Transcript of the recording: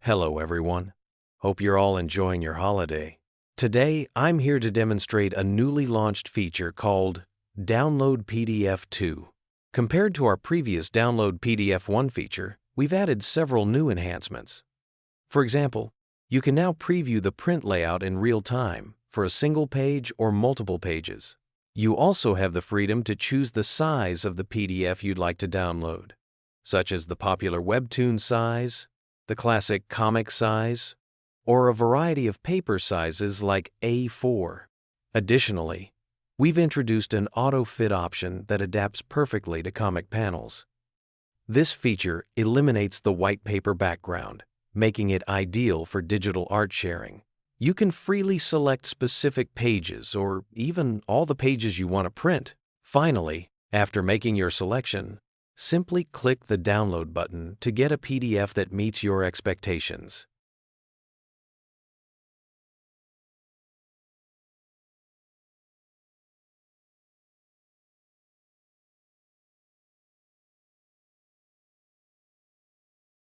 Hello everyone. Hope you're all enjoying your holiday. Today, I'm here to demonstrate a newly launched feature called Download PDF 2. Compared to our previous Download PDF 1 feature, we've added several new enhancements. For example, you can now preview the print layout in real time for a single page or multiple pages. You also have the freedom to choose the size of the PDF you'd like to download, such as the popular Webtoon size, the classic comic size, or a variety of paper sizes like A4. Additionally, we've introduced an auto-fit option that adapts perfectly to comic panels. This feature eliminates the white paper background, making it ideal for digital art sharing. You can freely select specific pages or even all the pages you want to print. Finally, after making your selection, simply click the download button to get a PDF that meets your expectations.